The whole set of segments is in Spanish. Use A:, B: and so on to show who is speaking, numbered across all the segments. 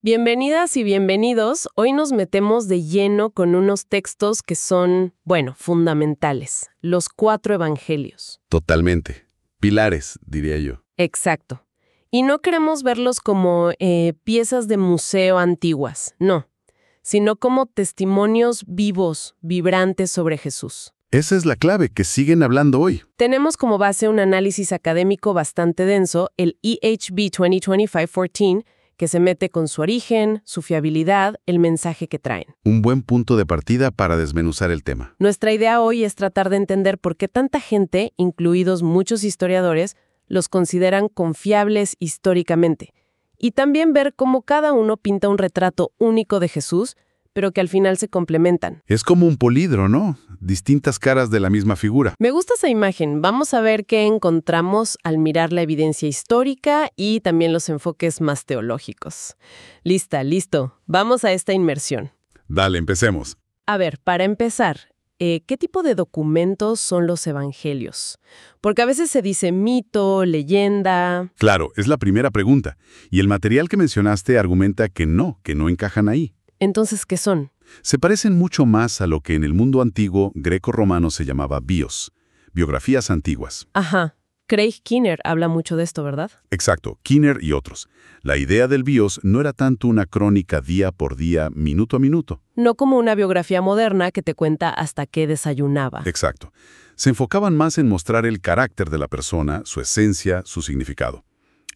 A: Bienvenidas y bienvenidos. Hoy nos metemos de lleno con unos textos que son, bueno, fundamentales. Los 4 evangelios.
B: Totalmente. Pilares, diría yo.
A: Exacto. Y no queremos verlos como piezas de museo antiguas, no, sino como testimonios vivos, vibrantes sobre Jesús.
B: Esa es la clave que siguen hablando hoy.
A: Tenemos como base un análisis académico bastante denso, el EHB 2025-14, que se mete con su origen, su fiabilidad, el mensaje que traen.
B: Un buen punto de partida para desmenuzar el tema.
A: Nuestra idea hoy es tratar de entender por qué tanta gente, incluidos muchos historiadores, los consideran confiables históricamente, y también ver cómo cada uno pinta un retrato único de Jesús, pero que al final se complementan.
B: Es como un polídromo, ¿no? Distintas caras de la misma figura.
A: Me gusta esa imagen. Vamos a ver qué encontramos al mirar la evidencia histórica y también los enfoques más teológicos. Listo. Vamos a esta inmersión.
B: Dale, empecemos.
A: A ver, para empezar, ¿qué tipo de documentos son los evangelios? Porque a veces se dice mito, leyenda.
B: Claro, es la primera pregunta. Y el material que mencionaste argumenta que no encajan ahí.
A: Entonces, ¿qué son?
B: Se parecen mucho más a lo que en el mundo antiguo greco-romano se llamaba bios, biografías antiguas.
A: Ajá. Craig Keener habla mucho de esto, ¿verdad?
B: Exacto, Keener y otros. La idea del bios no era tanto una crónica día por día, minuto a minuto.
A: No como una biografía moderna que te cuenta hasta qué desayunaba.
B: Exacto. Se enfocaban más en mostrar el carácter de la persona, su esencia, su significado.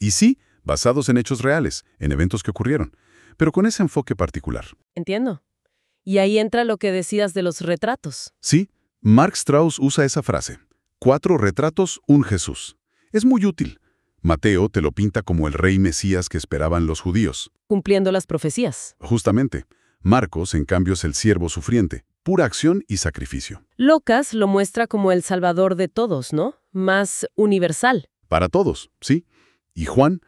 B: Y sí, basados en hechos reales, en eventos que ocurrieron, pero con ese enfoque particular.
A: Entiendo. Y ahí entra lo que decías de los retratos.
B: Sí, Mark Strauss usa esa frase. 4 retratos, un Jesús. Es muy útil. Mateo te lo pinta como el rey Mesías que esperaban los judíos.
A: Cumpliendo las profecías.
B: Justamente. Marcos, en cambio, es el siervo sufriente. Pura acción y sacrificio.
A: Lucas lo muestra como el salvador de todos, ¿no? Más universal.
B: Para todos, sí. Y Juan,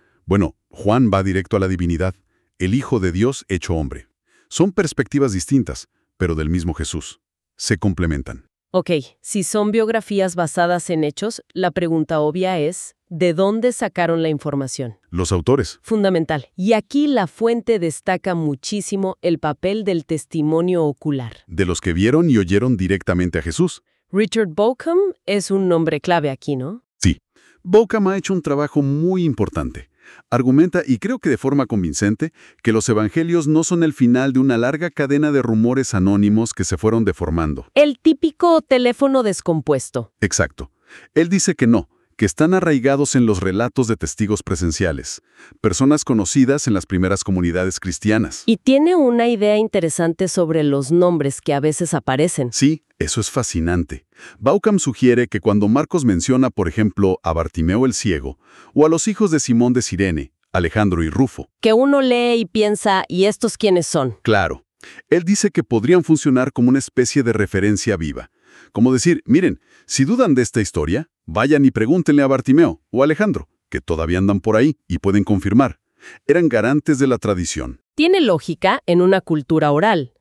B: Juan va directo a la divinidad. El Hijo de Dios hecho hombre. Son perspectivas distintas, pero del mismo Jesús. Se complementan.
A: Ok, si son biografías basadas en hechos, la pregunta obvia es, ¿de dónde sacaron la información?
B: Los autores.
A: Fundamental. Y aquí la fuente destaca muchísimo el papel del testimonio ocular.
B: De los que vieron y oyeron directamente a Jesús.
A: Richard Bauckham es un nombre clave aquí, ¿no?
B: Sí. Bauckham ha hecho un trabajo muy importante. Argumenta, y creo que de forma convincente, que los evangelios no son el final de una larga cadena de rumores anónimos que se fueron deformando.
A: El típico teléfono descompuesto.
B: Exacto. Él dice que no, que están arraigados en los relatos de testigos presenciales, personas conocidas en las primeras comunidades cristianas.
A: Y tiene una idea interesante sobre los nombres que a veces aparecen.
B: Sí, eso es fascinante. Bauckham sugiere que cuando Marcos menciona, por ejemplo, a Bartimeo el ciego, o a los hijos de Simón de Cirene, Alejandro y Rufo.
A: Que uno lee y piensa, ¿y estos quiénes son?
B: Claro. Él dice que podrían funcionar como una especie de referencia viva. Como decir, miren, si dudan de esta historia, vayan y pregúntenle a Bartimeo o a Alejandro, que todavía andan por ahí y pueden confirmar. Eran garantes de la tradición.
A: Tiene lógica en una cultura oral.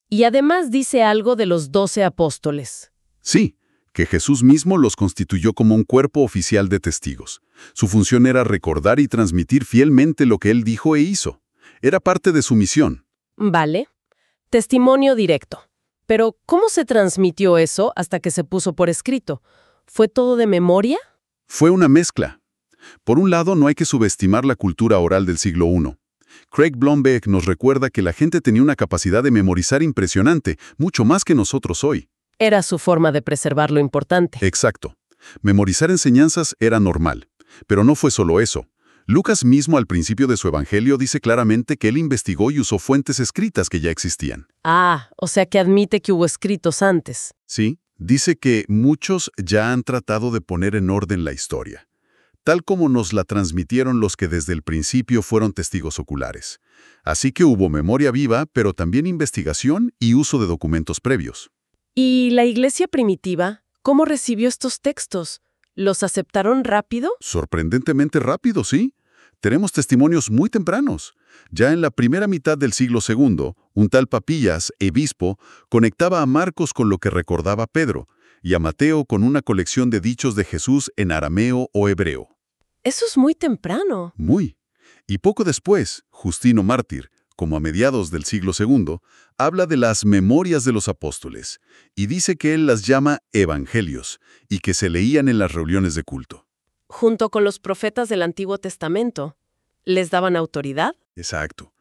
A: Y además dice algo de los 12 apóstoles.
B: Sí, que Jesús mismo los constituyó como un cuerpo oficial de testigos. Su función era recordar y transmitir fielmente lo que él dijo e hizo. Era parte de su misión.
A: Vale. Testimonio directo. Pero, ¿cómo se transmitió eso hasta que se puso por escrito? ¿Fue todo de memoria?
B: Fue una mezcla. Por un lado, no hay que subestimar la cultura oral del siglo I. Craig Blomberg nos recuerda que la gente tenía una capacidad de memorizar impresionante, mucho más que nosotros hoy.
A: Era su forma de preservar lo importante.
B: Exacto. Memorizar enseñanzas era normal. Pero no fue solo eso. Lucas mismo al principio de su evangelio dice claramente que él investigó y usó fuentes escritas que ya existían.
A: Ah, o sea que admite que hubo escritos antes.
B: Sí, dice que muchos ya han tratado de poner en orden la historia, tal como nos la transmitieron los que desde el principio fueron testigos oculares. Así que hubo memoria viva, pero también investigación y uso de documentos previos.
A: ¿Y la iglesia primitiva? ¿Cómo recibió estos textos? ¿Los aceptaron rápido?
B: Sorprendentemente rápido, sí. Tenemos testimonios muy tempranos. Ya en la primera mitad del siglo II, un tal Papillas, obispo, conectaba a Marcos con lo que recordaba Pedro, y a Mateo con una colección de dichos de Jesús en arameo o hebreo.
A: Eso es muy temprano.
B: Muy. Y poco después, Justino Mártir, como a mediados del siglo II, habla de las memorias de los apóstoles y dice que él las llama evangelios y que se leían en las reuniones de culto.
A: Junto con los profetas del Antiguo Testamento, ¿les daban autoridad?
B: Exacto.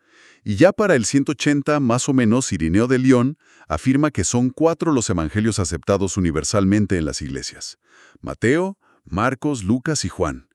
B: Y ya para el 180, más o menos, Irineo de León afirma que son 4 los evangelios aceptados universalmente en las iglesias: Mateo, Marcos, Lucas y Juan.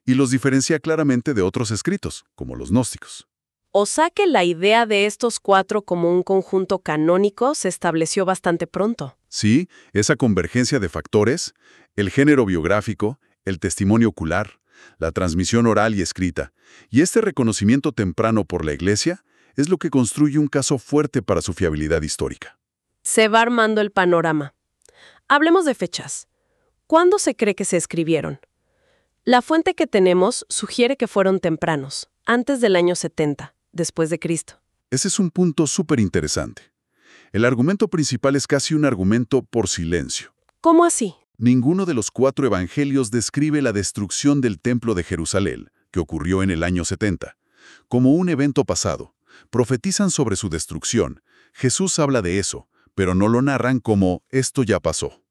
B: Y los diferencia claramente de otros escritos, como los gnósticos.
A: O sea que la idea de estos 4 como un conjunto canónico se estableció bastante pronto.
B: Sí, esa convergencia de factores, el género biográfico, el testimonio ocular, la transmisión oral y escrita, y este reconocimiento temprano por la Iglesia es lo que construye un caso fuerte para su fiabilidad histórica.
A: Se va armando el panorama. Hablemos de fechas. ¿Cuándo se cree que se escribieron? La fuente que tenemos sugiere que fueron tempranos, antes del año 70, después de Cristo.
B: Ese es un punto súper interesante. El argumento principal es casi un argumento por silencio.
A: ¿Cómo así?
B: Ninguno de los 4 evangelios describe la destrucción del Templo de Jerusalén, que ocurrió en el año 70, como un evento pasado. Profetizan sobre su destrucción. Jesús habla de eso, pero no lo narran como «esto ya pasó».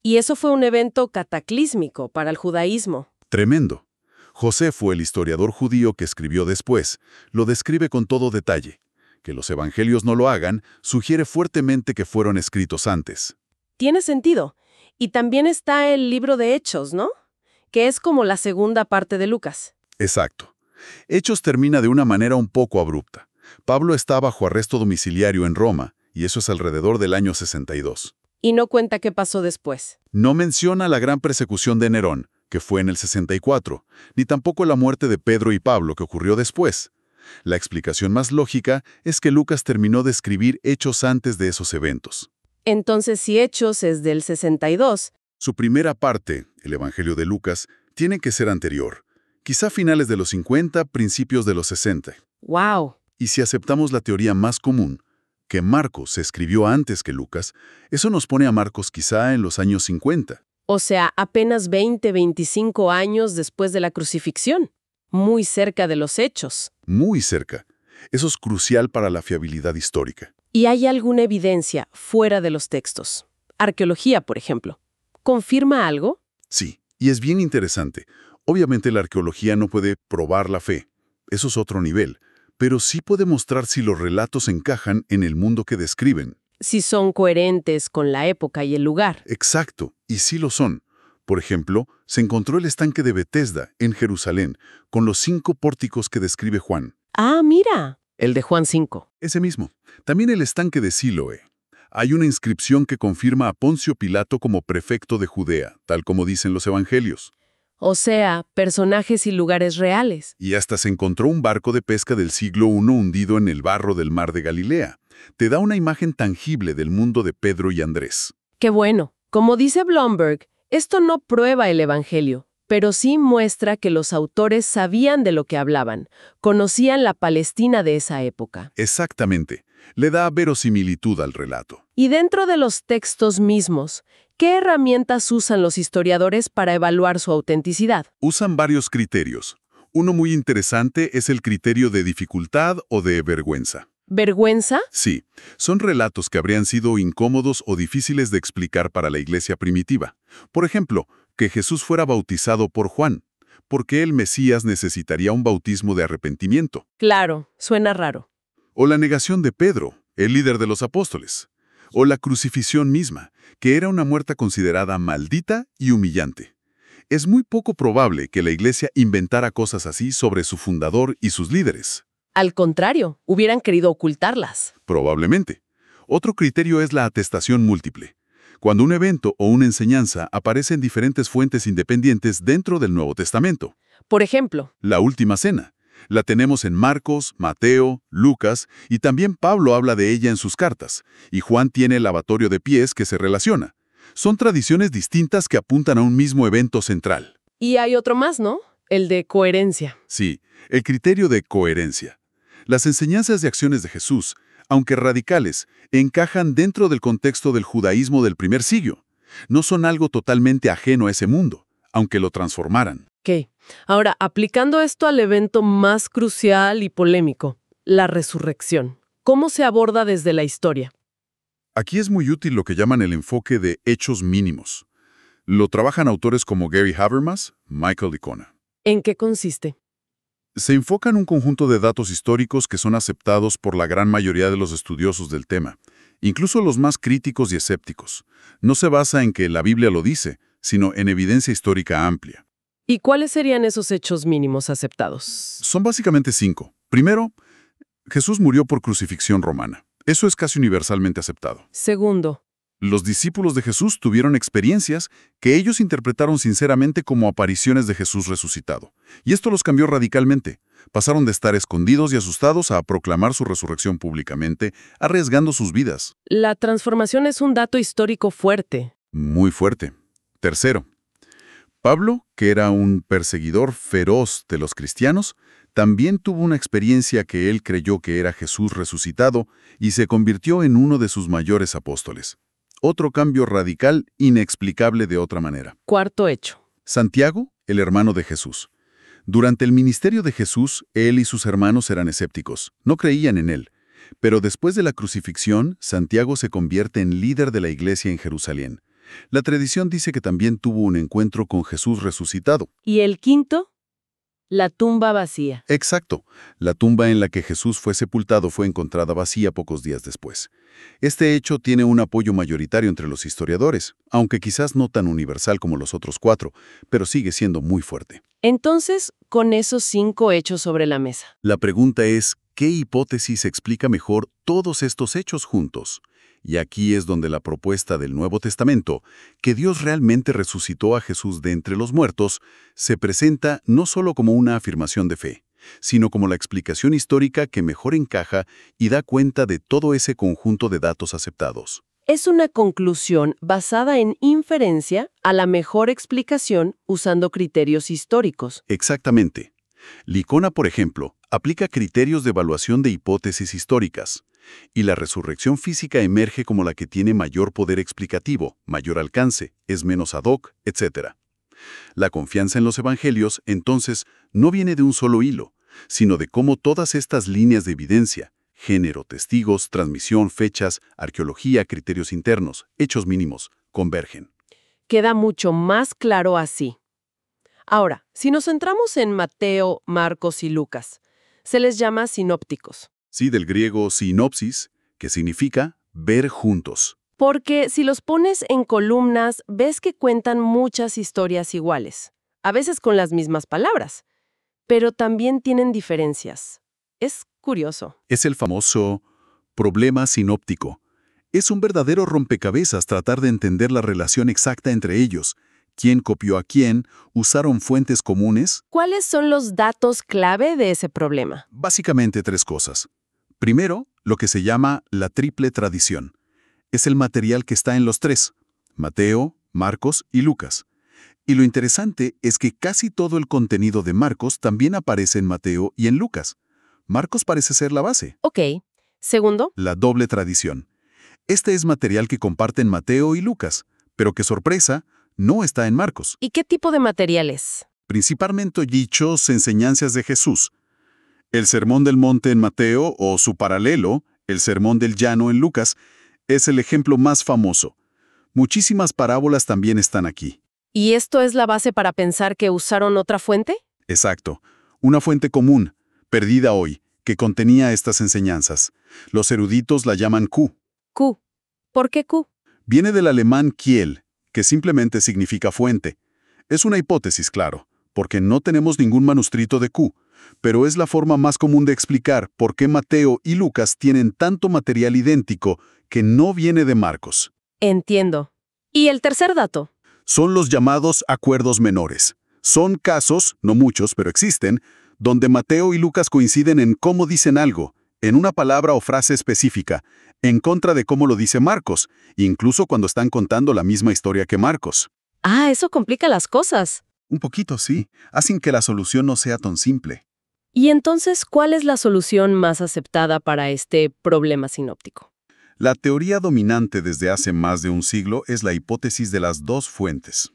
A: Y eso fue un evento cataclísmico para el judaísmo.
B: Tremendo. Josefo, el historiador judío que escribió después, lo describe con todo detalle. Que los evangelios no lo hagan sugiere fuertemente que fueron escritos antes.
A: Tiene sentido. Y también está el libro de Hechos, ¿no? Que es como la segunda parte de Lucas.
B: Exacto. Hechos termina de una manera un poco abrupta. Pablo está bajo arresto domiciliario en Roma, y eso es alrededor del año 62.
A: Y no cuenta qué pasó después.
B: No menciona la gran persecución de Nerón, que fue en el 64, ni tampoco la muerte de Pedro y Pablo, que ocurrió después. La explicación más lógica es que Lucas terminó de escribir Hechos antes de esos eventos.
A: Entonces, si Hechos es del 62,
B: Su primera parte, el Evangelio de Lucas, tiene que ser anterior, quizá finales de los 50, principios de los 60.
A: ¡wow!
B: Y si aceptamos la teoría más común, que Marcos se escribió antes que Lucas, eso nos pone a Marcos quizá en los años 50.
A: O sea, apenas 25 años después de la crucifixión. Muy cerca de los Hechos.
B: Muy cerca. Eso es crucial para la fiabilidad histórica.
A: ¿Y hay alguna evidencia fuera de los textos? Arqueología, por ejemplo. ¿Confirma algo?
B: Sí, y es bien interesante. Obviamente la arqueología no puede probar la fe. Eso es otro nivel. Pero sí puede mostrar si los relatos encajan en el mundo que describen.
A: Si son coherentes con la época y el lugar.
B: Exacto, y sí lo son. Por ejemplo, se encontró el estanque de Betesda, en Jerusalén, con los 5 pórticos que describe Juan.
A: Ah, mira, el de Juan 5.
B: Ese mismo. También el estanque de Siloé. Hay una inscripción que confirma a Poncio Pilato como prefecto de Judea, tal como dicen los evangelios.
A: O sea, personajes y lugares reales.
B: Y hasta se encontró un barco de pesca del siglo I hundido en el barro del mar de Galilea. Te da una imagen tangible del mundo de Pedro y Andrés.
A: Qué bueno. Como dice Blomberg, esto no prueba el Evangelio, pero sí muestra que los autores sabían de lo que hablaban, conocían la Palestina de esa época.
B: Exactamente. Le da verosimilitud al relato.
A: Y dentro de los textos mismos, ¿qué herramientas usan los historiadores para evaluar su autenticidad?
B: Usan varios criterios. Uno muy interesante es el criterio de dificultad o de vergüenza.
A: ¿Vergüenza?
B: Sí, son relatos que habrían sido incómodos o difíciles de explicar para la iglesia primitiva. Por ejemplo, que Jesús fuera bautizado por Juan. ¿Por qué el Mesías necesitaría un bautismo de arrepentimiento?
A: Claro, suena raro.
B: O la negación de Pedro, el líder de los apóstoles. O la crucifixión misma, que era una muerte considerada maldita y humillante. Es muy poco probable que la iglesia inventara cosas así sobre su fundador y sus líderes.
A: Al contrario, hubieran querido ocultarlas.
B: Probablemente. Otro criterio es la atestación múltiple. Cuando un evento o una enseñanza aparece en diferentes fuentes independientes dentro del Nuevo Testamento.
A: Por ejemplo,
B: La Última Cena. La tenemos en Marcos, Mateo, Lucas, y también Pablo habla de ella en sus cartas, y Juan tiene el lavatorio de pies que se relaciona. Son tradiciones distintas que apuntan a un mismo evento central.
A: y hay otro más, ¿no? El de coherencia.
B: Sí, el criterio de coherencia. Las enseñanzas y acciones de Jesús, aunque radicales, encajan dentro del contexto del judaísmo del primer siglo. No son algo totalmente ajeno a ese mundo, aunque lo transformaran.
A: ¿Qué? Ahora, aplicando esto al evento más crucial y polémico, la resurrección. ¿Cómo se aborda desde la historia?
B: Aquí es muy útil lo que llaman el enfoque de hechos mínimos. Lo trabajan autores como Gary Habermas, Michael Licona.
A: ¿En qué consiste?
B: Se enfoca en un conjunto de datos históricos que son aceptados por la gran mayoría de los estudiosos del tema, incluso los más críticos y escépticos. No se basa en que la Biblia lo dice, sino en evidencia histórica amplia.
A: ¿Y cuáles serían esos hechos mínimos aceptados?
B: Son básicamente 5. Primero, Jesús murió por crucifixión romana. Eso es casi universalmente aceptado.
A: Segundo,
B: Los discípulos de Jesús tuvieron experiencias que ellos interpretaron sinceramente como apariciones de Jesús resucitado. Y esto los cambió radicalmente. Pasaron de estar escondidos y asustados a proclamar su resurrección públicamente, arriesgando sus vidas.
A: la transformación es un dato histórico fuerte.
B: Muy fuerte. Tercero, Pablo, que era un perseguidor feroz de los cristianos, también tuvo una experiencia que él creyó que era Jesús resucitado y se convirtió en uno de sus mayores apóstoles. Otro cambio radical, inexplicable de otra manera.
A: Cuarto hecho.
B: Santiago, el hermano de Jesús. Durante el ministerio de Jesús, él y sus hermanos eran escépticos, no creían en él. Pero después de la crucifixión, Santiago se convierte en líder de la iglesia en Jerusalén. La tradición dice que también tuvo un encuentro con Jesús resucitado.
A: ¿Y el quinto? La tumba vacía.
B: Exacto. La tumba en la que Jesús fue sepultado fue encontrada vacía pocos días después. Este hecho tiene un apoyo mayoritario entre los historiadores, aunque quizás no tan universal como los otros 4, pero sigue siendo muy fuerte.
A: Entonces, con esos 5 hechos sobre la mesa,
B: La pregunta es, ¿qué hipótesis explica mejor todos estos hechos juntos? Y aquí es donde la propuesta del Nuevo Testamento, que Dios realmente resucitó a Jesús de entre los muertos, se presenta no solo como una afirmación de fe, sino como la explicación histórica que mejor encaja y da cuenta de todo ese conjunto de datos aceptados.
A: es una conclusión basada en inferencia a la mejor explicación usando criterios históricos.
B: Exactamente. Licona, por ejemplo, aplica criterios de evaluación de hipótesis históricas, y la resurrección física emerge como la que tiene mayor poder explicativo, mayor alcance, es menos ad hoc, etc. La confianza en los evangelios, entonces, no viene de un solo hilo, sino de cómo todas estas líneas de evidencia, género, testigos, transmisión, fechas, arqueología, criterios internos, hechos mínimos, convergen.
A: Queda mucho más claro así. Ahora, si nos centramos en Mateo, Marcos y Lucas, se les llama sinópticos.
B: Sí, del griego sinopsis, que significa ver juntos.
A: Porque si los pones en columnas, ves que cuentan muchas historias iguales, a veces con las mismas palabras, pero también tienen diferencias. Es curioso.
B: Es el famoso problema sinóptico. Es un verdadero rompecabezas tratar de entender la relación exacta entre ellos. ¿Quién copió a quién? ¿Usaron fuentes comunes?
A: ¿Cuáles son los datos clave de ese problema?
B: Básicamente 3 cosas. Primero, lo que se llama la triple tradición. Es el material que está en los 3, Mateo, Marcos y Lucas. Y lo interesante es que casi todo el contenido de Marcos también aparece en Mateo y en Lucas. Marcos parece ser la base.
A: Ok. Segundo,
B: La doble tradición. Este es material que comparten Mateo y Lucas, pero que sorpresa, no está en Marcos.
A: ¿y qué tipo de material es?
B: Principalmente dichos, enseñanzas de Jesús. El Sermón del Monte en Mateo o su paralelo, el Sermón del Llano en Lucas, es el ejemplo más famoso. Muchísimas parábolas también están aquí.
A: ¿Y esto es la base para pensar que usaron otra fuente?
B: Exacto. Una fuente común, perdida hoy, que contenía estas enseñanzas. Los eruditos la llaman Q.
A: Q. ¿Por qué Q?
B: Viene del alemán Kiel, que simplemente significa fuente. Es una hipótesis, claro, porque no tenemos ningún manuscrito de Q, pero es la forma más común de explicar por qué Mateo y Lucas tienen tanto material idéntico que no viene de Marcos.
A: Entiendo. ¿Y el tercer dato?
B: Son los llamados acuerdos menores. Son casos, no muchos, pero existen, donde Mateo y Lucas coinciden en cómo dicen algo, en una palabra o frase específica, en contra de cómo lo dice Marcos, incluso cuando están contando la misma historia que Marcos.
A: Ah, eso complica las cosas.
B: Un poquito, sí. Hacen que la solución no sea tan simple.
A: ¿Y entonces cuál es la solución más aceptada para este problema sinóptico?
B: La teoría dominante desde hace más de un siglo es la hipótesis de las 2 fuentes.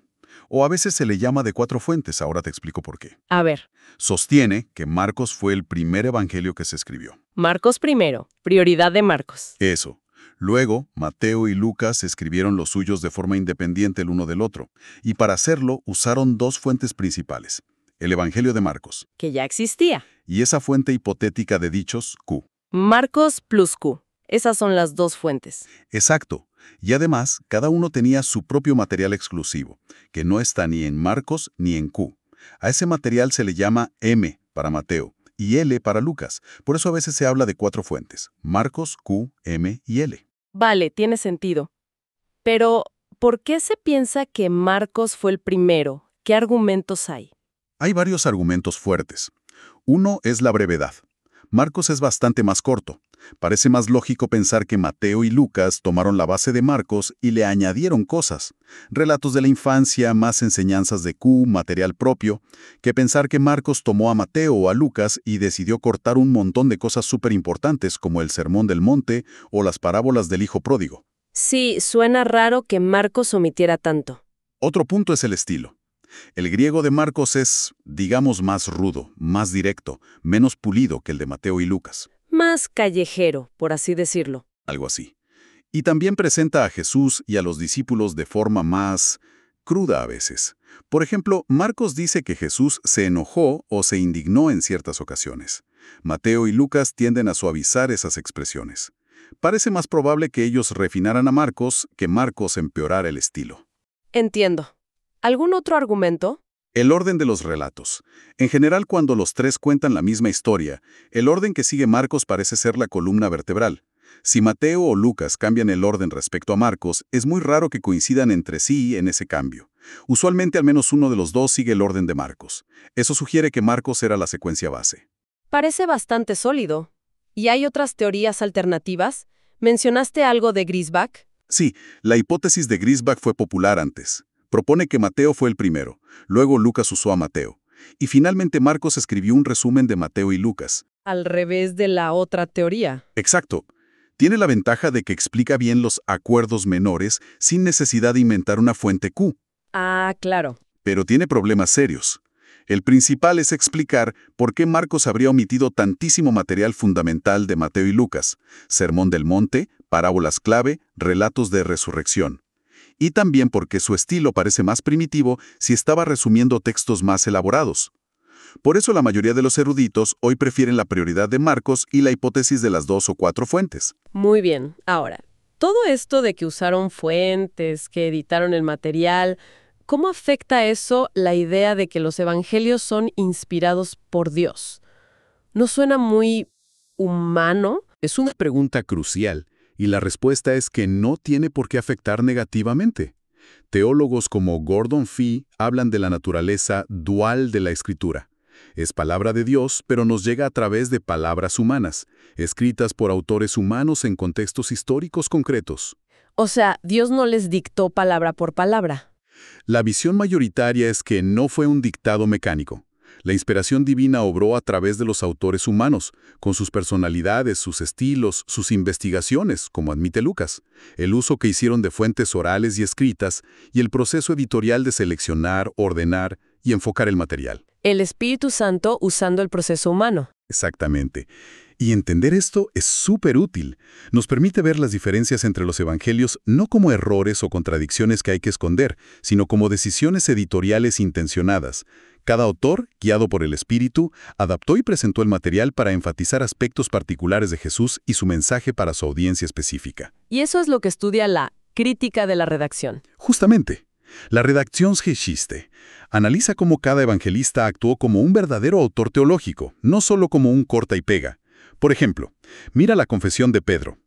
B: o a veces se le llama de 4 fuentes, ahora te explico por qué.
A: A ver,
B: Sostiene que Marcos fue el primer evangelio que se escribió.
A: Marcos primero, prioridad de Marcos.
B: Eso. Luego, Mateo y Lucas escribieron los suyos de forma independiente el uno del otro, y para hacerlo usaron 2 fuentes principales, el Evangelio de Marcos,
A: Que ya existía.
B: y esa fuente hipotética de dichos, Q.
A: Marcos plus Q. Esas son las 2 fuentes.
B: Exacto. Y además, cada uno tenía su propio material exclusivo, que no está ni en Marcos ni en Q. A ese material se le llama M para Mateo y L para Lucas. Por eso a veces se habla de 4 fuentes, Marcos, Q, M y L.
A: Vale, tiene sentido. Pero, ¿por qué se piensa que Marcos fue el primero? ¿Qué argumentos hay?
B: Hay varios argumentos fuertes. Uno es la brevedad. Marcos es bastante más corto. Parece más lógico pensar que Mateo y Lucas tomaron la base de Marcos y le añadieron cosas. Relatos de la infancia, más enseñanzas de Q, material propio, que pensar que Marcos tomó a Mateo o a Lucas y decidió cortar un montón de cosas súper importantes como el Sermón del Monte o las parábolas del Hijo Pródigo.
A: Sí, suena raro que Marcos omitiera tanto.
B: Otro punto es el estilo. El griego de Marcos es, digamos, más rudo, más directo, menos pulido que el de Mateo y Lucas.
A: Más callejero, por así decirlo.
B: Algo así. Y también presenta a Jesús y a los discípulos de forma más cruda a veces. Por ejemplo, Marcos dice que Jesús se enojó o se indignó en ciertas ocasiones. Mateo y Lucas tienden a suavizar esas expresiones. Parece más probable que ellos refinaran a Marcos que Marcos empeorara el estilo.
A: Entiendo. ¿Algún otro argumento?
B: El orden de los relatos. En general, cuando los 3 cuentan la misma historia, el orden que sigue Marcos parece ser la columna vertebral. Si Mateo o Lucas cambian el orden respecto a Marcos, es muy raro que coincidan entre sí en ese cambio. Usualmente al menos uno de los dos sigue el orden de Marcos. Eso sugiere que Marcos era la secuencia base.
A: Parece bastante sólido. ¿Y hay otras teorías alternativas? ¿Mencionaste algo de Griesbach?
B: Sí, la hipótesis de Griesbach fue popular antes. Propone que Mateo fue el primero, luego Lucas usó a Mateo, y finalmente Marcos escribió un resumen de Mateo y Lucas.
A: Al revés de la otra teoría.
B: Exacto. Tiene la ventaja de que explica bien los acuerdos menores sin necesidad de inventar una fuente Q.
A: Ah, claro.
B: Pero tiene problemas serios. El principal es explicar por qué Marcos habría omitido tantísimo material fundamental de Mateo y Lucas: Sermón del Monte, parábolas clave, relatos de resurrección. Y también porque su estilo parece más primitivo si estaba resumiendo textos más elaborados. Por eso la mayoría de los eruditos hoy prefieren la prioridad de Marcos y la hipótesis de las 2 o 4 fuentes.
A: Muy bien. Ahora, todo esto de que usaron fuentes, que editaron el material, ¿cómo afecta eso la idea de que los evangelios son inspirados por Dios? ¿No suena muy humano?
B: Es una pregunta crucial, y la respuesta es que no tiene por qué afectar negativamente. Teólogos como Gordon Fee hablan de la naturaleza dual de la Escritura. Es palabra de Dios, pero nos llega a través de palabras humanas, escritas por autores humanos en contextos históricos concretos.
A: O sea, Dios no les dictó palabra por palabra.
B: La visión mayoritaria es que no fue un dictado mecánico. La inspiración divina obró a través de los autores humanos, con sus personalidades, sus estilos, sus investigaciones, como admite Lucas, el uso que hicieron de fuentes orales y escritas, y el proceso editorial de seleccionar, ordenar y enfocar el material.
A: El Espíritu Santo usando el proceso humano.
B: Exactamente. Y entender esto es súper útil. Nos permite ver las diferencias entre los evangelios no como errores o contradicciones que hay que esconder, sino como decisiones editoriales intencionadas. Cada autor, guiado por el Espíritu, adaptó y presentó el material para enfatizar aspectos particulares de Jesús y su mensaje para su audiencia específica.
A: Y eso es lo que estudia la crítica de la redacción.
B: Justamente. La Redaktionsgeschichte analiza cómo cada evangelista actuó como un verdadero autor teológico, no solo como un corta y pega. Por ejemplo, mira la confesión de Pedro.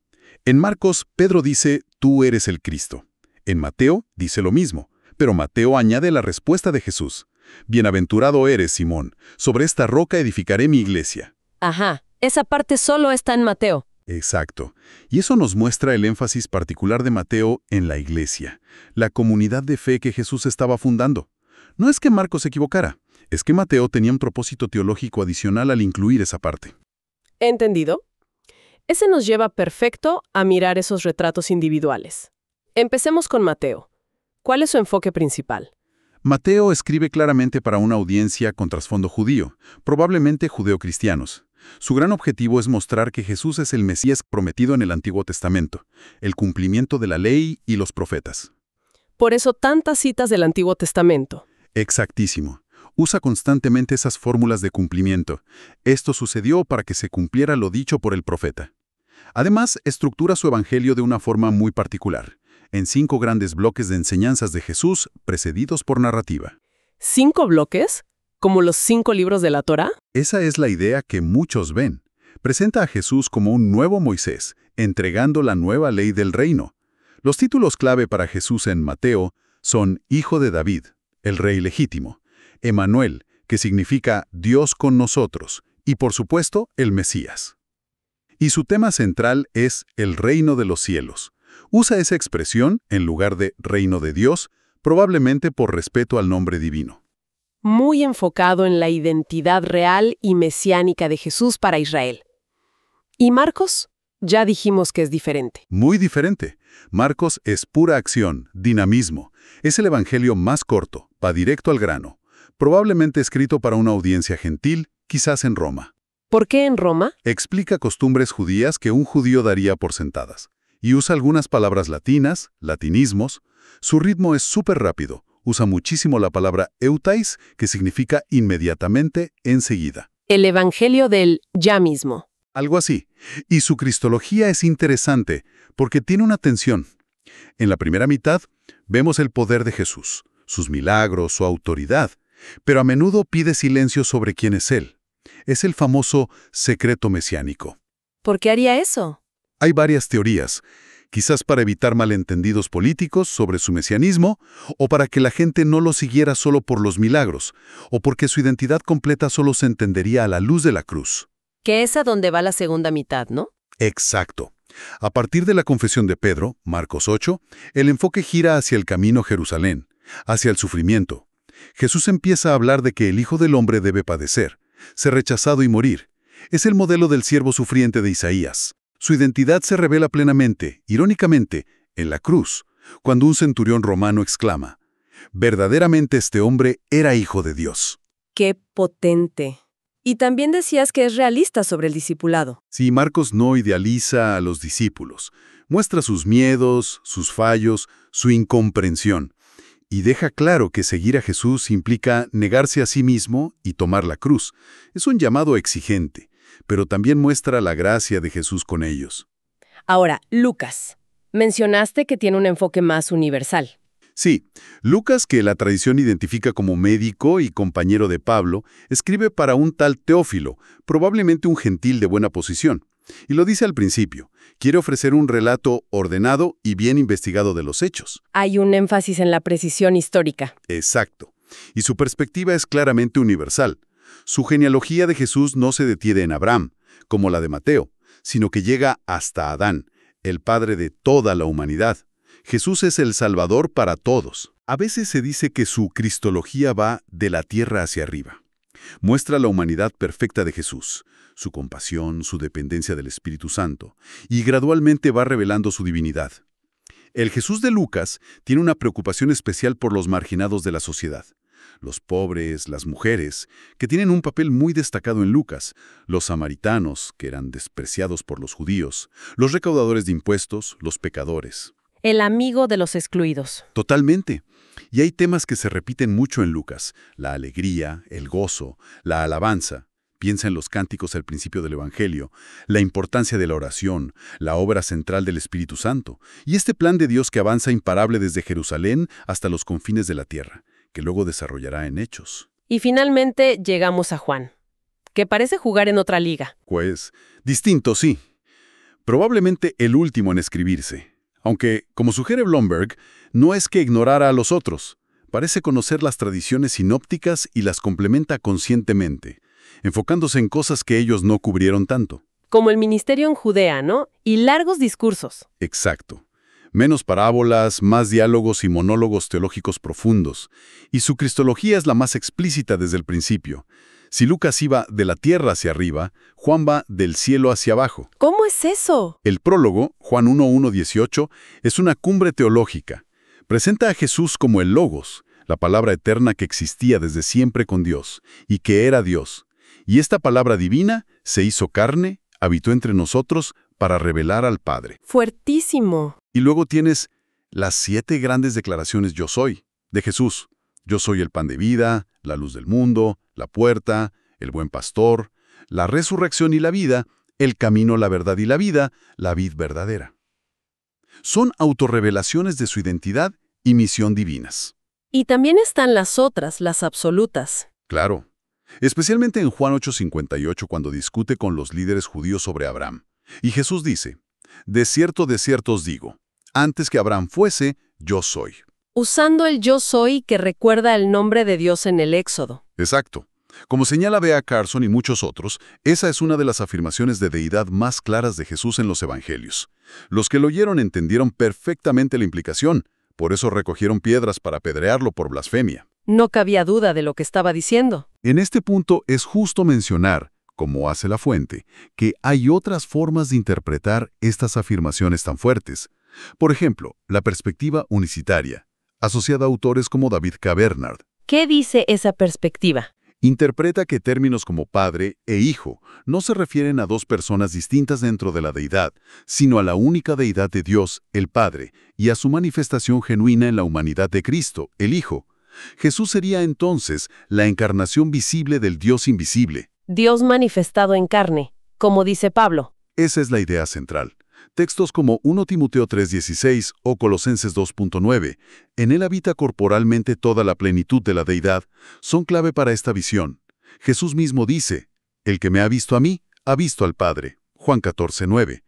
B: En Marcos, Pedro dice, tú eres el Cristo. En Mateo, dice lo mismo, pero Mateo añade la respuesta de Jesús. Bienaventurado eres, Simón, sobre esta roca edificaré mi iglesia.
A: Ajá, esa parte solo está en Mateo.
B: Exacto. Y eso nos muestra el énfasis particular de Mateo en la iglesia, la comunidad de fe que Jesús estaba fundando. No es que Marcos se equivocara, es que Mateo tenía un propósito teológico adicional al incluir esa parte.
A: ¿Entendido? Ese nos lleva perfecto a mirar esos retratos individuales. Empecemos con Mateo. ¿Cuál es su enfoque principal?
B: Mateo escribe claramente para una audiencia con trasfondo judío, probablemente judeocristianos. Su gran objetivo es mostrar que Jesús es el Mesías prometido en el Antiguo Testamento, el cumplimiento de la ley y los profetas.
A: Por eso tantas citas del Antiguo Testamento.
B: Exactísimo. Usa constantemente esas fórmulas de cumplimiento. Esto sucedió para que se cumpliera lo dicho por el profeta. Además, estructura su evangelio de una forma muy particular, en 5 grandes bloques de enseñanzas de Jesús precedidos por narrativa.
A: ¿5 bloques? ¿Como los 5 libros de la Torá?
B: Esa es la idea que muchos ven. Presenta a Jesús como un nuevo Moisés, entregando la nueva ley del reino. Los títulos clave para Jesús en Mateo son Hijo de David, el Rey legítimo, Emanuel, que significa Dios con nosotros, y por supuesto, el Mesías. Y su tema central es el reino de los cielos. Usa esa expresión en lugar de reino de Dios, probablemente por respeto al nombre divino.
A: Muy enfocado en la identidad real y mesiánica de Jesús para Israel. ¿Y Marcos? Ya dijimos que es diferente.
B: Muy diferente. Marcos es pura acción, dinamismo. Es el evangelio más corto, va directo al grano. Probablemente escrito para una audiencia gentil, quizás en Roma.
A: ¿Por qué en Roma?
B: Explica costumbres judías que un judío daría por sentadas. Y usa algunas palabras latinas, latinismos. Su ritmo es súper rápido. Usa muchísimo la palabra eutais, que significa inmediatamente, enseguida.
A: El evangelio del ya mismo.
B: Algo así. Y su cristología es interesante, porque tiene una tensión. En la primera mitad, vemos el poder de Jesús, sus milagros, su autoridad, pero a menudo pide silencio sobre quién es Él. Es el famoso secreto mesiánico.
A: ¿Por qué haría eso?
B: Hay varias teorías, quizás para evitar malentendidos políticos sobre su mesianismo, o para que la gente no lo siguiera solo por los milagros, o porque su identidad completa solo se entendería a la luz de la cruz.
A: Que es a donde va la segunda mitad, ¿no?
B: Exacto. A partir de la confesión de Pedro, Marcos 8, el enfoque gira hacia el camino a Jerusalén, hacia el sufrimiento. Jesús empieza a hablar de que el Hijo del Hombre debe padecer, ser rechazado y morir. Es el modelo del siervo sufriente de Isaías. Su identidad se revela plenamente, irónicamente, en la cruz, cuando un centurión romano exclama: «Verdaderamente este hombre era hijo de Dios».
A: ¡Qué potente! Y también decías que es realista sobre el discipulado.
B: Sí, Marcos no idealiza a los discípulos. Muestra sus miedos, sus fallos, su incomprensión. Y deja claro que seguir a Jesús implica negarse a sí mismo y tomar la cruz. Es un llamado exigente, pero también muestra la gracia de Jesús con ellos.
A: Ahora, Lucas. Mencionaste que tiene un enfoque más universal.
B: Sí, Lucas, que la tradición identifica como médico y compañero de Pablo, escribe para un tal Teófilo, probablemente un gentil de buena posición. Y lo dice al principio, quiere ofrecer un relato ordenado y bien investigado de los hechos.
A: Hay un énfasis en la precisión histórica.
B: Exacto. Y su perspectiva es claramente universal. Su genealogía de Jesús no se detiene en Abraham, como la de Mateo, sino que llega hasta Adán, el padre de toda la humanidad. Jesús es el Salvador para todos. A veces se dice que su cristología va de la tierra hacia arriba. Muestra la humanidad perfecta de Jesús, su compasión, su dependencia del Espíritu Santo, y gradualmente va revelando su divinidad. El Jesús de Lucas tiene una preocupación especial por los marginados de la sociedad. Los pobres, las mujeres, que tienen un papel muy destacado en Lucas, los samaritanos, que eran despreciados por los judíos, los recaudadores de impuestos, los pecadores.
A: El amigo de los excluidos.
B: Totalmente. Y hay temas que se repiten mucho en Lucas: la alegría, el gozo, la alabanza. Piensa en los cánticos al principio del Evangelio, la importancia de la oración, la obra central del Espíritu Santo, y este plan de Dios que avanza imparable desde Jerusalén hasta los confines de la tierra, que luego desarrollará en Hechos.
A: Y finalmente llegamos a Juan, que parece jugar en otra liga.
B: Pues, distinto, sí. Probablemente el último en escribirse. Aunque, como sugiere Blomberg, no es que ignorara a los otros. Parece conocer las tradiciones sinópticas y las complementa conscientemente, enfocándose en cosas que ellos no cubrieron tanto.
A: Como el ministerio en Judea, ¿no? Y largos discursos.
B: Exacto. Menos parábolas, más diálogos y monólogos teológicos profundos. Y su cristología es la más explícita desde el principio. Si Lucas iba de la tierra hacia arriba, Juan va del cielo hacia abajo.
A: ¿Cómo es eso?
B: El prólogo, Juan 1:1-18, es una cumbre teológica. Presenta a Jesús como el Logos, la palabra eterna que existía desde siempre con Dios y que era Dios. Y esta palabra divina se hizo carne, habitó entre nosotros para revelar al Padre.
A: Fuertísimo.
B: Y luego tienes las 7 grandes declaraciones yo soy de Jesús. Yo soy el pan de vida, la luz del mundo, la puerta, el buen pastor, la resurrección y la vida, el camino, la verdad y la vida, la vid verdadera. Son autorrevelaciones de su identidad y misión divinas.
A: Y también están las otras, las absolutas.
B: Claro. Especialmente en Juan 8:58 cuando discute con los líderes judíos sobre Abraham. Y Jesús dice, de cierto os digo, antes que Abraham fuese, yo soy.
A: Usando el yo soy que recuerda el nombre de Dios en el Éxodo.
B: Exacto. Como señala B.A. Carson y muchos otros, esa es una de las afirmaciones de deidad más claras de Jesús en los Evangelios. Los que lo oyeron entendieron perfectamente la implicación, por eso recogieron piedras para apedrearlo por blasfemia.
A: No cabía duda de lo que estaba diciendo.
B: En este punto es justo mencionar, como hace la fuente, que hay otras formas de interpretar estas afirmaciones tan fuertes. Por ejemplo, la perspectiva unicitaria, asociada a autores como David K. Bernard.
A: ¿Qué dice esa perspectiva?
B: Interpreta que términos como padre e hijo no se refieren a dos personas distintas dentro de la deidad, sino a la única deidad de Dios, el Padre, y a su manifestación genuina en la humanidad de Cristo, el Hijo. Jesús sería entonces la encarnación visible del Dios invisible.
A: Dios manifestado en carne, como dice Pablo.
B: Esa es la idea central. Textos como 1 Timoteo 3:16 o Colosenses 2:9, en él habita corporalmente toda la plenitud de la deidad, son clave para esta visión. Jesús mismo dice, el que me ha visto a mí, ha visto al Padre. Juan 14:9.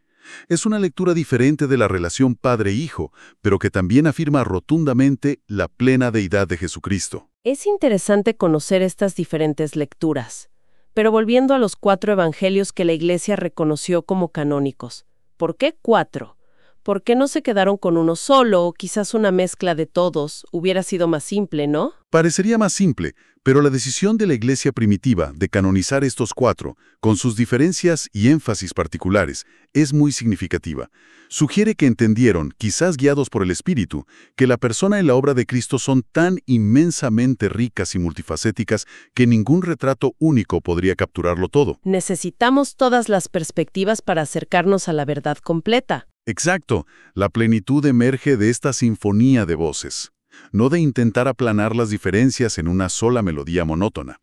B: Es una lectura diferente de la relación padre-hijo, pero que también afirma rotundamente la plena deidad de Jesucristo.
A: Es interesante conocer estas diferentes lecturas. Pero volviendo a los 4 evangelios que la Iglesia reconoció como canónicos. ¿Por qué 4? ¿Por qué no se quedaron con uno solo o quizás una mezcla de todos? Hubiera sido más simple, ¿no?
B: Parecería más simple, pero la decisión de la Iglesia primitiva de canonizar estos 4, con sus diferencias y énfasis particulares, es muy significativa. Sugiere que entendieron, quizás guiados por el Espíritu, que la persona y la obra de Cristo son tan inmensamente ricas y multifacéticas que ningún retrato único podría capturarlo todo.
A: Necesitamos todas las perspectivas para acercarnos a la verdad completa.
B: Exacto, la plenitud emerge de esta sinfonía de voces, no de intentar aplanar las diferencias en una sola melodía monótona.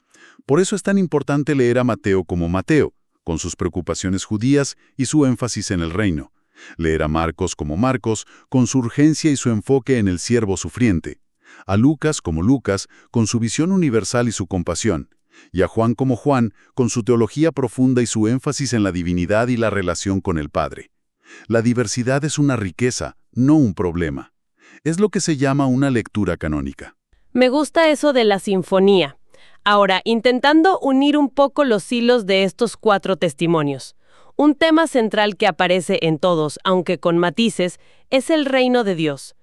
B: Por eso es tan importante leer a Mateo como Mateo, con sus preocupaciones judías y su énfasis en el reino. Leer a Marcos como Marcos, con su urgencia y su enfoque en el siervo sufriente. A Lucas como Lucas, con su visión universal y su compasión. Y a Juan como Juan, con su teología profunda y su énfasis en la divinidad y la relación con el Padre. La diversidad es una riqueza, no un problema. Es lo que se llama una lectura canónica.
A: Me gusta eso de la sinfonía. Ahora, intentando unir un poco los hilos de estos 4 testimonios. Un tema central que aparece en todos, aunque con matices, es el reino de Dios.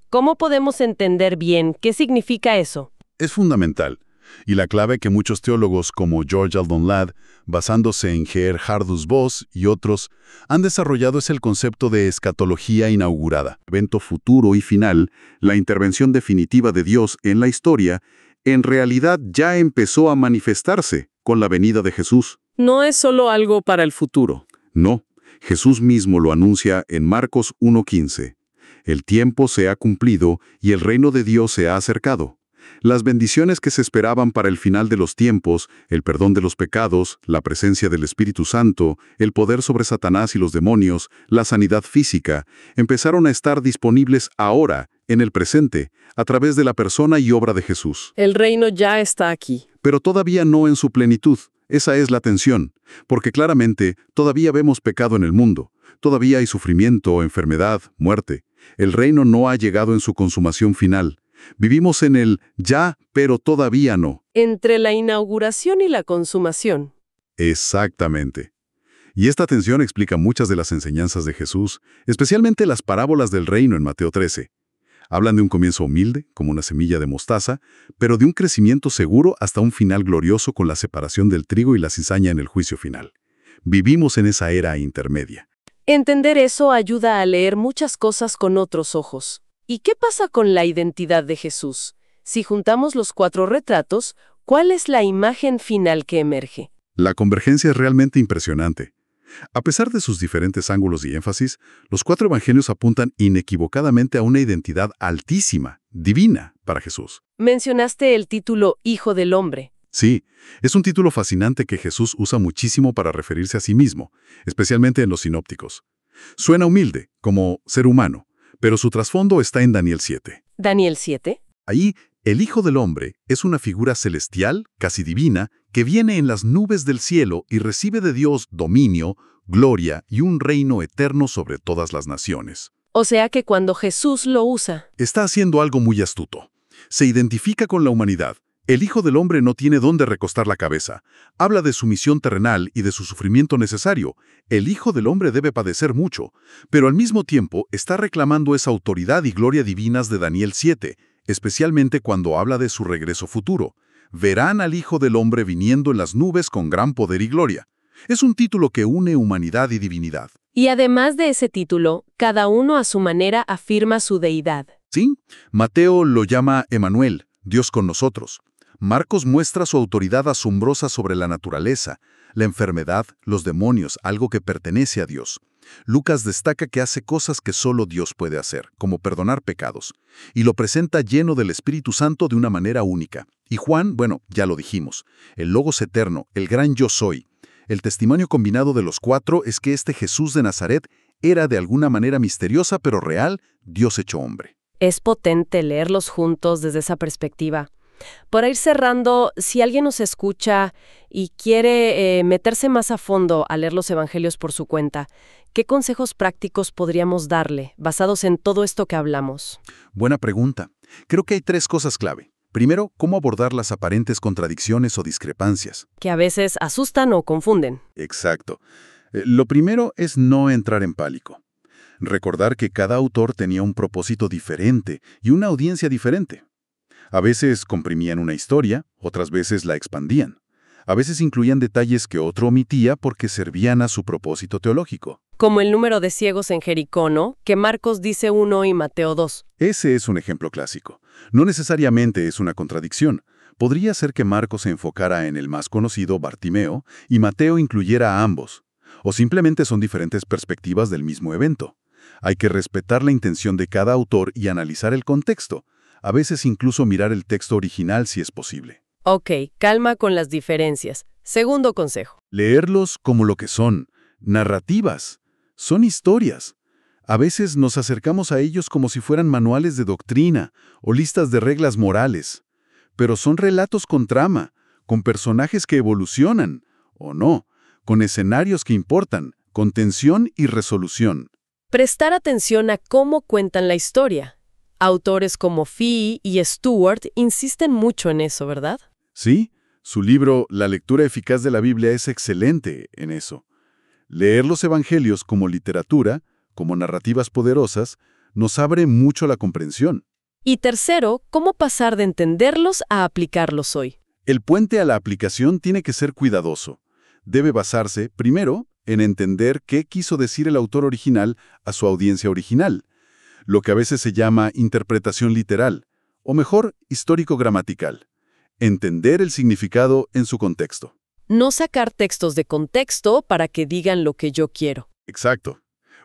A: ¿Cómo podemos entender bien qué significa eso?
B: Es fundamental. Y la clave que muchos teólogos como George Eldon Ladd, basándose en Gerhardus Voss y otros, han desarrollado es el concepto de escatología inaugurada. Evento futuro y final, la intervención definitiva de Dios en la historia, en realidad ya empezó a manifestarse con la venida de Jesús.
A: No es solo algo para el futuro.
B: No, Jesús mismo lo anuncia en Marcos 1:15. El tiempo se ha cumplido y el reino de Dios se ha acercado. Las bendiciones que se esperaban para el final de los tiempos, el perdón de los pecados, la presencia del Espíritu Santo, el poder sobre Satanás y los demonios, la sanidad física, empezaron a estar disponibles ahora, en el presente, a través de la persona y obra de Jesús.
A: El reino ya está aquí.
B: Pero todavía no en su plenitud. Esa es la tensión, porque claramente todavía vemos pecado en el mundo. Todavía hay sufrimiento, enfermedad, muerte. El reino no ha llegado en su consumación final. Vivimos en el ya, pero todavía no.
A: Entre la inauguración y la consumación.
B: Exactamente. Y esta tensión explica muchas de las enseñanzas de Jesús, especialmente las parábolas del reino en Mateo 13. Hablan de un comienzo humilde, como una semilla de mostaza, pero de un crecimiento seguro hasta un final glorioso con la separación del trigo y la cizaña en el juicio final. Vivimos en esa era intermedia.
A: Entender eso ayuda a leer muchas cosas con otros ojos. ¿Y qué pasa con la identidad de Jesús? Si juntamos los 4 retratos, ¿cuál es la imagen final que emerge?
B: La convergencia es realmente impresionante. A pesar de sus diferentes ángulos y énfasis, los 4 evangelios apuntan inequivocadamente a una identidad altísima, divina, para Jesús.
A: Mencionaste el título Hijo del Hombre.
B: Sí, es un título fascinante que Jesús usa muchísimo para referirse a sí mismo, especialmente en los sinópticos. Suena humilde, como ser humano, pero su trasfondo está en Daniel 7.
A: ¿Daniel 7?
B: Ahí, el Hijo del Hombre es una figura celestial, casi divina, que viene en las nubes del cielo y recibe de Dios dominio, gloria y un reino eterno sobre todas las naciones.
A: O sea que cuando Jesús lo usa,
B: Está haciendo algo muy astuto. Se identifica con la humanidad. El Hijo del Hombre no tiene dónde recostar la cabeza. Habla de su misión terrenal y de su sufrimiento necesario. El Hijo del Hombre debe padecer mucho, pero al mismo tiempo está reclamando esa autoridad y gloria divinas de Daniel 7, especialmente cuando habla de su regreso futuro. Verán al Hijo del Hombre viniendo en las nubes con gran poder y gloria. Es un título que une humanidad y divinidad.
A: y además de ese título, cada uno a su manera afirma su deidad.
B: ¿Sí? Mateo lo llama Emmanuel, Dios con nosotros. Marcos muestra su autoridad asombrosa sobre la naturaleza, la enfermedad, los demonios, algo que pertenece a Dios. Lucas destaca que hace cosas que solo Dios puede hacer, como perdonar pecados, y lo presenta lleno del Espíritu Santo de una manera única. Y Juan, bueno, ya lo dijimos, el Logos eterno, el gran yo soy. El testimonio combinado de los 4 es que este Jesús de Nazaret era de alguna manera misteriosa pero real, Dios hecho hombre.
A: Es potente leerlos juntos desde esa perspectiva. Para ir cerrando, si alguien nos escucha y quiere meterse más a fondo a leer los evangelios por su cuenta, ¿qué consejos prácticos podríamos darle, basados en todo esto que hablamos?
B: Buena pregunta. Creo que hay 3 cosas clave. Primero, cómo abordar las aparentes contradicciones o discrepancias.
A: Que a veces asustan o confunden.
B: Exacto. Lo primero es no entrar en pánico. Recordar que cada autor tenía un propósito diferente y una audiencia diferente. A veces comprimían una historia, otras veces la expandían. A veces incluían detalles que otro omitía porque servían a su propósito teológico.
A: Como el número de ciegos en Jericó, ¿no? Que Marcos dice 1 y Mateo 2.
B: Ese es un ejemplo clásico. No necesariamente es una contradicción. Podría ser que Marcos se enfocara en el más conocido, Bartimeo, y Mateo incluyera a ambos. O simplemente son diferentes perspectivas del mismo evento. Hay que respetar la intención de cada autor y analizar el contexto. A veces incluso mirar el texto original si es posible.
A: Ok, calma con las diferencias. Segundo consejo.
B: Leerlos como lo que son, narrativas. Son historias. A veces nos acercamos a ellos como si fueran manuales de doctrina o listas de reglas morales. Pero son relatos con trama, con personajes que evolucionan, o no, con escenarios que importan, con tensión y resolución.
A: Prestar atención a cómo cuentan la historia. Autores como Fee y Stewart insisten mucho en eso, ¿verdad?
B: Sí, su libro La lectura eficaz de la Biblia es excelente en eso. Leer los evangelios como literatura, como narrativas poderosas, nos abre mucho la comprensión.
A: Y tercero, cómo pasar de entenderlos a aplicarlos hoy.
B: El puente a la aplicación tiene que ser cuidadoso. Debe basarse, primero, en entender qué quiso decir el autor original a su audiencia original, lo que a veces se llama interpretación literal, o mejor, histórico-gramatical. Entender el significado en su contexto.
A: No sacar textos de contexto para que digan lo que yo quiero.
B: Exacto.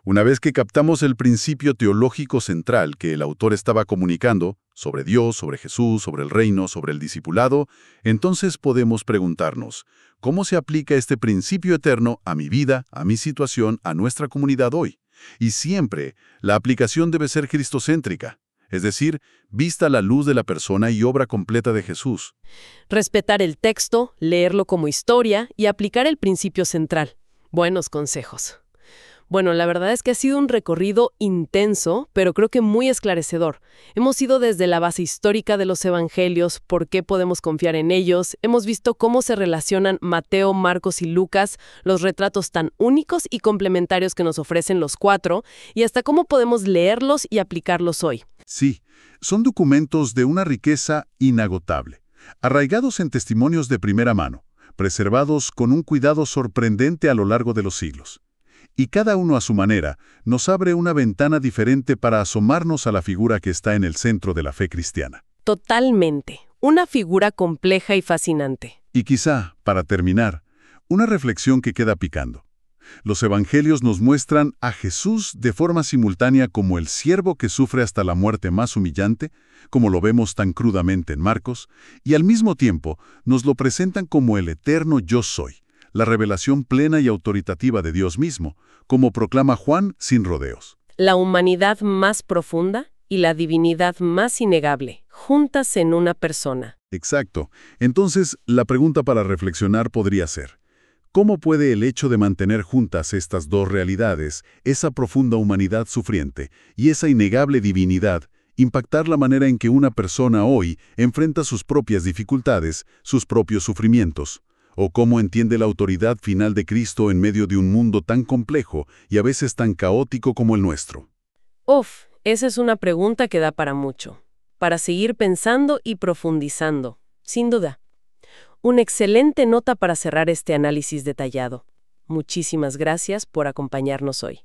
B: Una vez que captamos el principio teológico central que el autor estaba comunicando, sobre Dios, sobre Jesús, sobre el reino, sobre el discipulado, entonces podemos preguntarnos, ¿cómo se aplica este principio eterno a mi vida, a mi situación, a nuestra comunidad hoy? Y siempre, la aplicación debe ser cristocéntrica, es decir, vista a la luz de la persona y obra completa de Jesús.
A: Respetar el texto, leerlo como historia y aplicar el principio central. Buenos consejos. Bueno, la verdad es que ha sido un recorrido intenso, pero creo que muy esclarecedor. Hemos ido desde la base histórica de los evangelios, por qué podemos confiar en ellos, hemos visto cómo se relacionan Mateo, Marcos y Lucas, los retratos tan únicos y complementarios que nos ofrecen los 4, y hasta cómo podemos leerlos y aplicarlos hoy.
B: Sí, son documentos de una riqueza inagotable, arraigados en testimonios de primera mano, preservados con un cuidado sorprendente a lo largo de los siglos. Y cada uno a su manera nos abre una ventana diferente para asomarnos a la figura que está en el centro de la fe cristiana.
A: Totalmente. Una figura compleja y fascinante.
B: Y quizá, para terminar, una reflexión que queda picando. Los evangelios nos muestran a Jesús de forma simultánea como el siervo que sufre hasta la muerte más humillante, como lo vemos tan crudamente en Marcos, y al mismo tiempo nos lo presentan como el eterno yo soy, la revelación plena y autoritativa de Dios mismo, como proclama Juan sin rodeos.
A: La humanidad más profunda y la divinidad más innegable, juntas en una persona.
B: Exacto. Entonces, la pregunta para reflexionar podría ser: ¿cómo puede el hecho de mantener juntas estas dos realidades, esa profunda humanidad sufriente y esa innegable divinidad, impactar la manera en que una persona hoy enfrenta sus propias dificultades, sus propios sufrimientos? ¿O cómo entiende la autoridad final de Cristo en medio de un mundo tan complejo y a veces tan caótico como el nuestro?
A: Esa es una pregunta que da para mucho, para seguir pensando y profundizando, sin duda. Una excelente nota para cerrar este análisis detallado. Muchísimas gracias por acompañarnos hoy.